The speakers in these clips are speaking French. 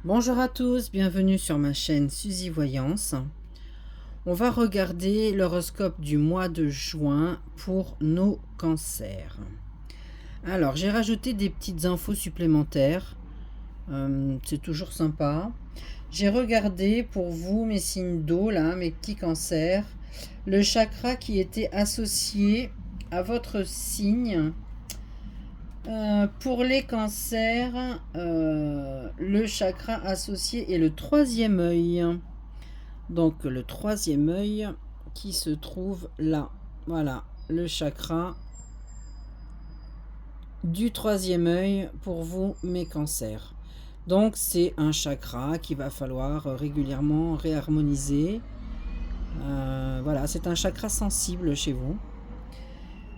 Bonjour à tous, bienvenue sur ma chaîne Suzy Voyance. On va regarder l'horoscope du mois de juin pour nos cancers. Alors, j'ai rajouté des petites infos supplémentaires. C'est toujours sympa. J'ai regardé pour vous, mes signes d'eau, là, mes petits cancers, le chakra qui était associé à votre signe. Pour les cancers, le chakra associé est le troisième œil. Donc le troisième œil qui se trouve là. Voilà, le chakra du troisième œil pour vous, mes cancers. Donc c'est un chakra qu'il va falloir régulièrement réharmoniser. Voilà, c'est un chakra sensible chez vous.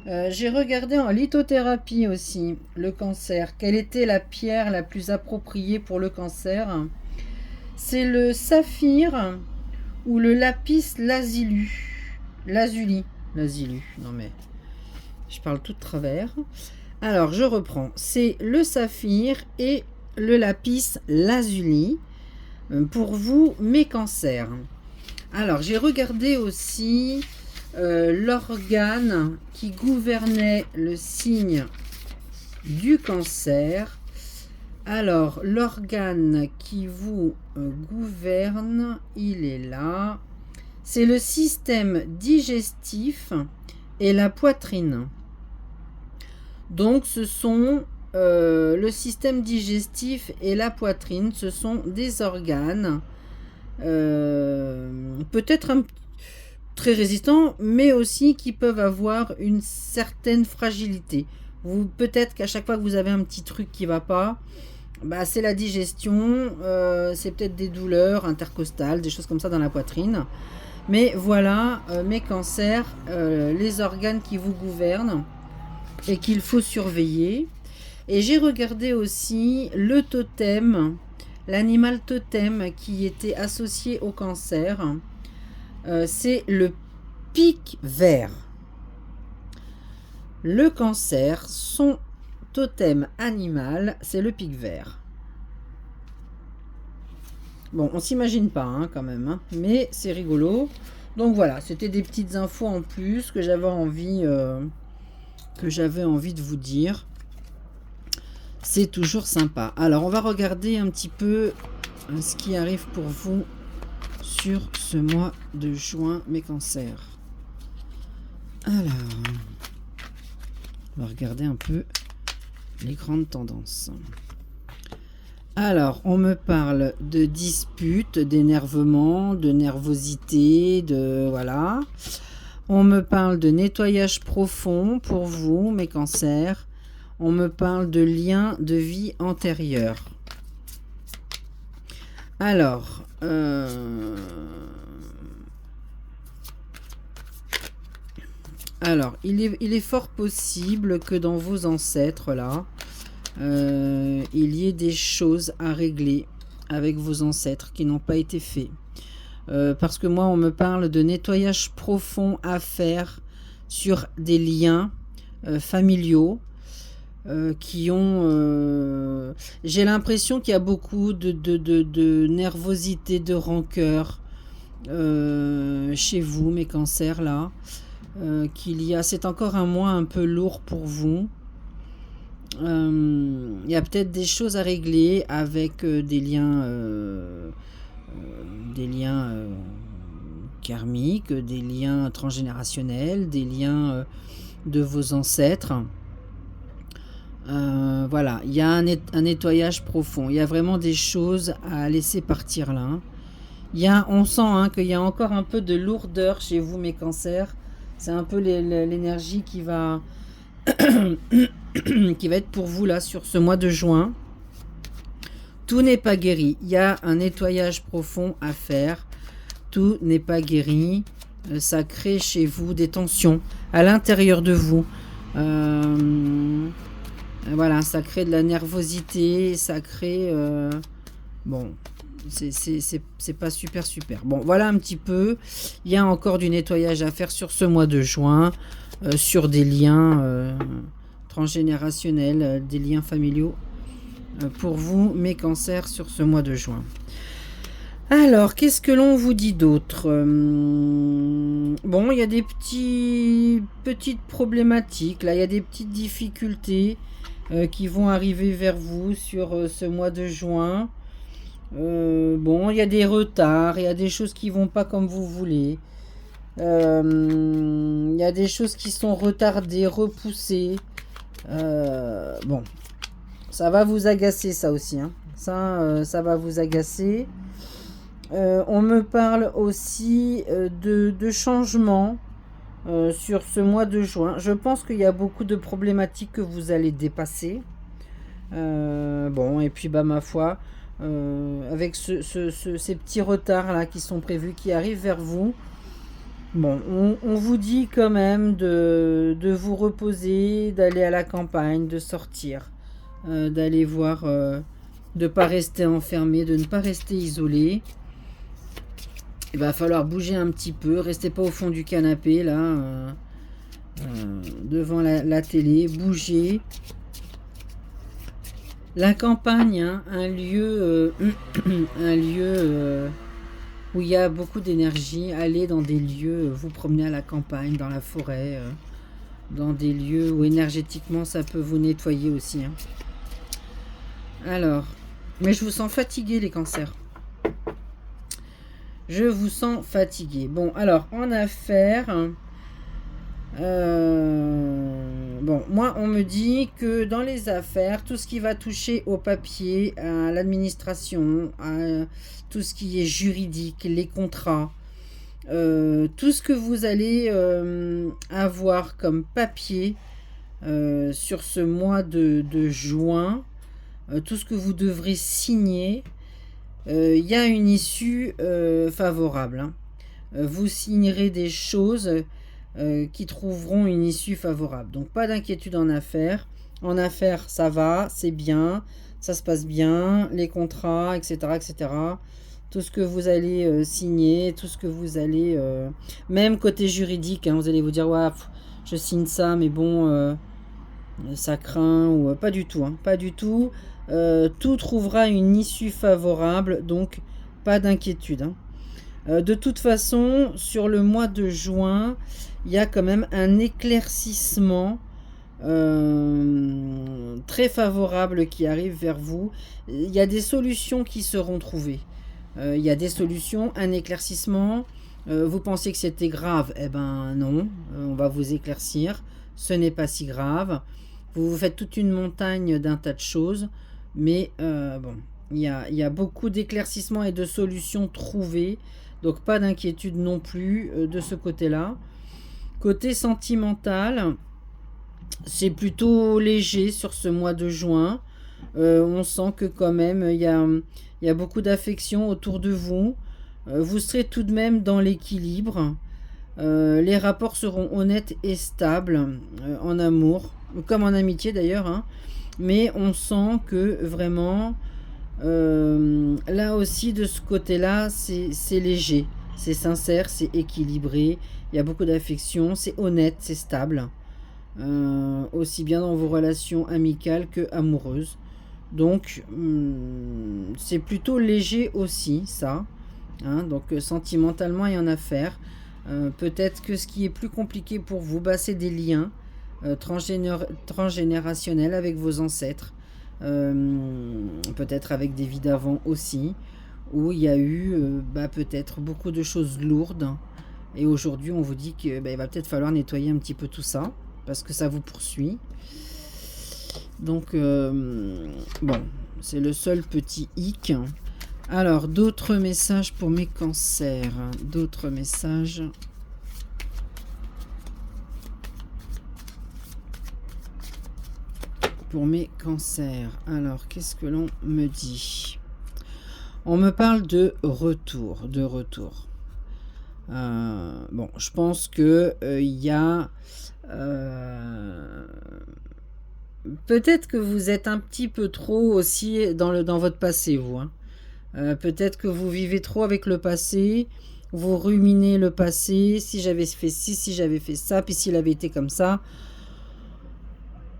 J'ai regardé en lithothérapie aussi le cancer. Quelle était la pierre la plus appropriée pour le cancer? C'est le saphir ou le lapis lazuli. Non mais je parle tout de travers. Alors je reprends. C'est le saphir et le lapis lazuli pour vous, mes cancers. Alors j'ai regardé aussi l'organe qui gouvernait le signe du cancer. Alors, l'organe qui vous gouverne, il est là. C'est le système digestif et la poitrine. Donc, ce sont le système digestif et la poitrine, ce sont des organes peut-être très résistants, mais aussi qui peuvent avoir une certaine fragilité. Peut-être qu'à chaque fois que vous avez un petit truc qui ne va pas, c'est la digestion, c'est peut-être des douleurs intercostales, des choses comme ça dans la poitrine. Mais voilà, mes cancers, les organes qui vous gouvernent et qu'il faut surveiller. Et j'ai regardé aussi le totem, l'animal totem qui était associé au cancer. C'est le pic vert. Le cancer, son totem animal, c'est le pic vert. Bon, on s'imagine pas quand même, mais c'est rigolo. Donc voilà, c'était des petites infos en plus que j'avais envie de vous dire. C'est toujours sympa. Alors, on va regarder un petit peu ce qui arrive pour vous sur ce mois de juin, mes cancers. Alors, on va regarder un peu les grandes tendances. Alors, on me parle de disputes, d'énervement, de nervosité, voilà. On me parle de nettoyage profond pour vous, mes cancers. On me parle de liens de vie antérieure. Alors, il est fort possible que dans vos ancêtres, là, il y ait des choses à régler avec vos ancêtres qui n'ont pas été faits. Parce que moi, on me parle de nettoyage profond à faire sur des liens familiaux qui ont... j'ai l'impression qu'il y a beaucoup de nervosité, de rancœur chez vous, mes cancers, là. C'est encore un mois un peu lourd pour vous. Il y a peut-être des choses à régler avec des liens karmiques, des liens transgénérationnels, des liens de vos ancêtres. Voilà, il y a un nettoyage profond. Il y a vraiment des choses à laisser partir là. On sent qu'il y a encore un peu de lourdeur chez vous, mes cancers. C'est un peu l'énergie qui va qui va être pour vous là sur ce mois de juin. Tout n'est pas guéri. Il y a un nettoyage profond à faire. Tout n'est pas guéri. Ça crée chez vous des tensions à l'intérieur de vous. Voilà, ça crée de la nervosité. Ça crée... bon, c'est pas super. Bon, voilà un petit peu. Il y a encore du nettoyage à faire sur ce mois de juin. Sur des liens transgénérationnels, des liens familiaux. pour vous, mes cancers, sur ce mois de juin. Alors, qu'est-ce que l'on vous dit d'autre? Bon, il y a des petites problématiques, là, il y a des petites difficultés qui vont arriver vers vous sur ce mois de juin. Bon, il y a des retards, il y a des choses qui vont pas comme vous voulez. Il y a des choses qui sont retardées, repoussées. Bon, ça va vous agacer, ça aussi, hein. Ça va vous agacer. On me parle aussi de changements sur ce mois de juin. Je pense qu'il y a beaucoup de problématiques que vous allez dépasser. Bon, et puis bah ma foi, avec ces petits retards là qui sont prévus, qui arrivent vers vous, bon, on vous dit quand même de vous reposer, d'aller à la campagne, de sortir, d'aller voir, de ne pas rester enfermé, de ne pas rester isolé. Il va falloir bouger un petit peu, restez pas au fond du canapé là, devant la télé, bougez. La campagne, hein, un lieu, un lieu où il y a beaucoup d'énergie. Allez dans des lieux, vous promenez à la campagne, dans la forêt, dans des lieux où énergétiquement ça peut vous nettoyer aussi, hein. Alors, mais je vous sens fatigué les cancers. Je vous sens fatigué. Bon, alors, en affaires, bon, moi, on me dit que dans les affaires, tout ce qui va toucher au papier, à l'administration, à tout ce qui est juridique, les contrats, tout ce que vous allez avoir comme papier sur ce mois de juin, tout ce que vous devrez signer, il y a une issue favorable, hein. Vous signerez des choses qui trouveront une issue favorable. Donc pas d'inquiétude en affaires. En affaires, ça va, c'est bien, ça se passe bien, les contrats, etc. etc. Tout ce que vous allez signer, tout ce que vous allez... même côté juridique, hein, vous allez vous dire, ouais, je signe ça, mais bon, ça craint, ou pas du tout, hein, pas du tout. Tout trouvera une issue favorable, donc pas d'inquiétude, hein. De toute façon, sur le mois de juin, il y a quand même un éclaircissement très favorable qui arrive vers vous. Il y a des solutions qui seront trouvées. Il y a des solutions, un éclaircissement. Vous pensiez que c'était grave, eh ben non, on va vous éclaircir. Ce n'est pas si grave. Vous faites toute une montagne d'un tas de choses. Mais bon, il y a beaucoup d'éclaircissements et de solutions trouvées. Donc pas d'inquiétude non plus de ce côté-là. Côté sentimental, c'est plutôt léger sur ce mois de juin. On sent que quand même, il y a beaucoup d'affection autour de vous. Vous serez tout de même dans l'équilibre. Les rapports seront honnêtes et stables en amour, comme en amitié d'ailleurs, hein. Mais on sent que vraiment, là aussi de ce côté-là, c'est léger, c'est sincère, c'est équilibré, il y a beaucoup d'affection, c'est honnête, c'est stable, aussi bien dans vos relations amicales que amoureuses. Donc, c'est plutôt léger aussi, ça, hein. Donc, sentimentalement, il y en a à faire. Peut-être que ce qui est plus compliqué pour vous, bah, c'est des liens transgénérationnels avec vos ancêtres, peut-être avec des vies d'avant aussi, où il y a eu bah, peut-être beaucoup de choses lourdes. Et aujourd'hui, on vous dit que bah, il va peut-être falloir nettoyer un petit peu tout ça, parce que ça vous poursuit. Donc, bon, c'est le seul petit hic. Alors, d'autres messages pour mes cancers. D'autres messages. Pour mes cancers. Alors, qu'est-ce que l'on me dit? On me parle de retour. Bon, je pense que y a... peut-être que vous êtes un petit peu trop aussi dans votre passé, vous, hein. Peut-être que vous vivez trop avec le passé, vous ruminez le passé, si j'avais fait ci, si j'avais fait ça, puis s'il avait été comme ça.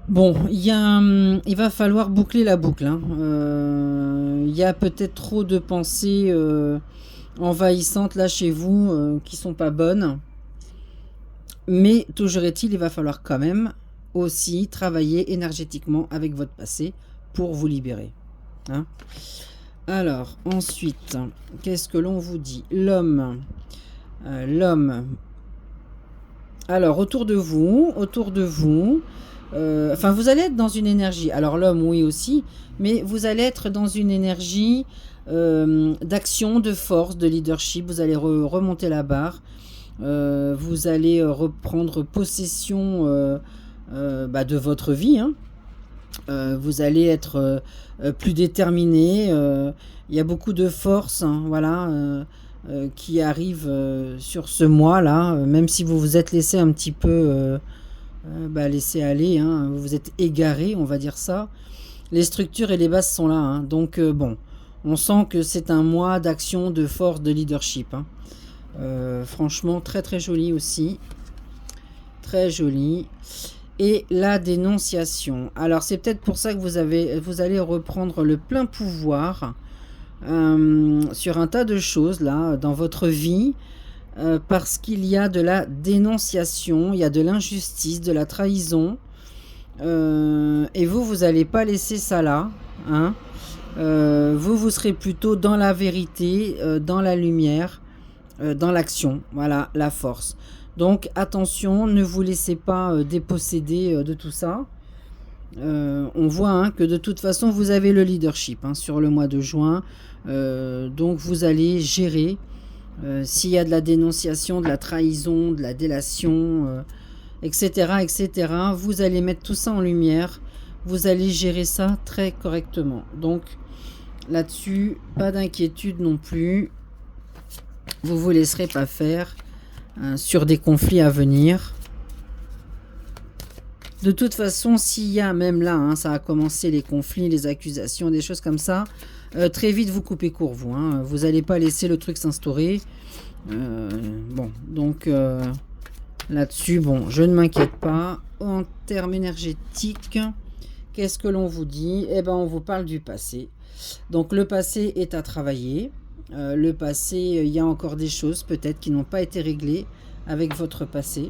Bon, il va falloir boucler la boucle, hein. Il y a peut-être trop de pensées envahissantes là chez vous qui sont pas bonnes. Mais toujours est-il, il va falloir quand même aussi travailler énergétiquement avec votre passé pour vous libérer, hein. Alors, ensuite, qu'est-ce que l'on vous dit? L'homme. Alors, autour de vous, enfin, vous allez être dans une énergie. Alors, l'homme, oui aussi, mais vous allez être dans une énergie d'action, de force, de leadership. Vous allez remonter la barre. Vous allez reprendre possession de votre vie, hein. Vous allez être plus déterminé. Il y a beaucoup de force, hein, voilà, qui arrive sur ce mois-là, même si vous vous êtes laissé un petit peu laisser aller, hein, vous vous êtes égaré, on va dire ça. Les structures et les bases sont là, hein, donc bon, on sent que c'est un mois d'action, de force, de leadership, hein. Franchement, très très joli aussi. Très joli. Et la dénonciation. Alors, c'est peut-être pour ça que vous allez reprendre le plein pouvoir sur un tas de choses là dans votre vie. Parce qu'il y a de la dénonciation, il y a de l'injustice, de la trahison. Et vous n'allez pas laisser ça là, hein. Vous serez plutôt dans la vérité, dans la lumière, dans l'action. Voilà, la force. Donc attention, ne vous laissez pas déposséder de tout ça. On voit, hein, que de toute façon, vous avez le leadership, hein, sur le mois de juin. Donc vous allez gérer. S'il y a de la dénonciation, de la trahison, de la délation, etc., etc., vous allez mettre tout ça en lumière. Vous allez gérer ça très correctement. Donc là-dessus, pas d'inquiétude non plus. Vous vous laisserez pas faire sur des conflits à venir. De toute façon, s'il y a même là, hein, ça a commencé les conflits, les accusations, des choses comme ça, très vite vous coupez court, vous, hein. Vous n'allez pas laisser le truc s'instaurer. Bon, donc là-dessus, bon, je ne m'inquiète pas. En termes énergétiques, qu'est-ce que l'on vous dit? Eh ben, on vous parle du passé. Donc le passé est à travailler. Le passé, il y a encore des choses peut-être qui n'ont pas été réglées avec votre passé.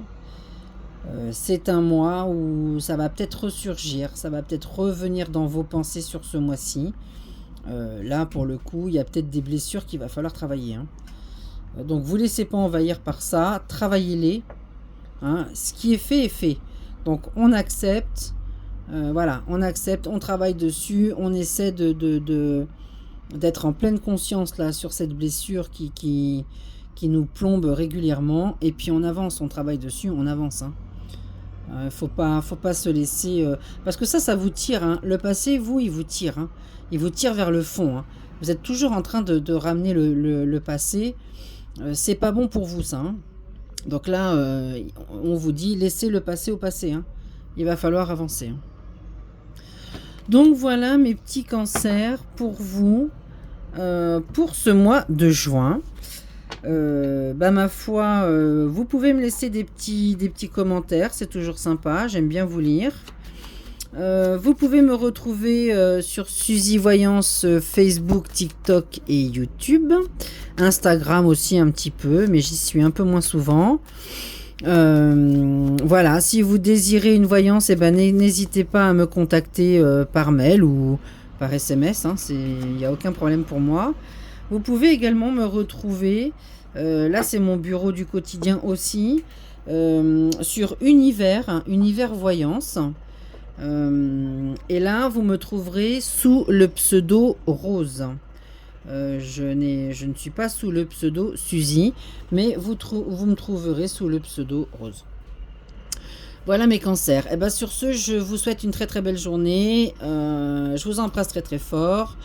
C'est un mois où ça va peut-être ressurgir, ça va peut-être revenir dans vos pensées sur ce mois-ci. Là, pour le coup, il y a peut-être des blessures qu'il va falloir travailler, hein. Donc, vous ne laissez pas envahir par ça, travaillez-les, hein. Ce qui est fait est fait. Donc, on accepte, voilà, on accepte, on travaille dessus, on essaie d'être en pleine conscience là sur cette blessure qui nous plombe régulièrement, et puis on avance, on travaille dessus, on avance, hein. Faut pas se laisser parce que ça vous tire, hein. Le passé, il vous tire, hein. Il vous tire vers le fond, hein. Vous êtes toujours en train de ramener le passé. C'est pas bon pour vous, ça, hein. Donc là, on vous dit laissez le passé au passé, hein. Il va falloir avancer, hein. Donc voilà mes petits cancers pour vous pour ce mois de juin. Ma foi, vous pouvez me laisser des petits commentaires, c'est toujours sympa, j'aime bien vous lire. Vous pouvez me retrouver sur Suzy Voyance, Facebook, TikTok et YouTube. Instagram aussi un petit peu, mais j'y suis un peu moins souvent. Voilà, si vous désirez une voyance, n'hésitez pas à me contacter par mail ou par SMS, hein, il n'y a aucun problème pour moi. Vous pouvez également me retrouver, là c'est mon bureau du quotidien aussi, sur Univers Voyance. Et là, vous me trouverez sous le pseudo Rose. Je ne suis pas sous le pseudo Suzy, mais vous me trouverez sous le pseudo Rose. Voilà mes cancers. Et sur ce, je vous souhaite une très très belle journée. Je vous embrasse très très fort.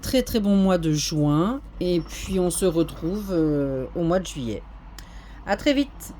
Très très bon mois de juin. Et puis on se retrouve au mois de juillet. À très vite.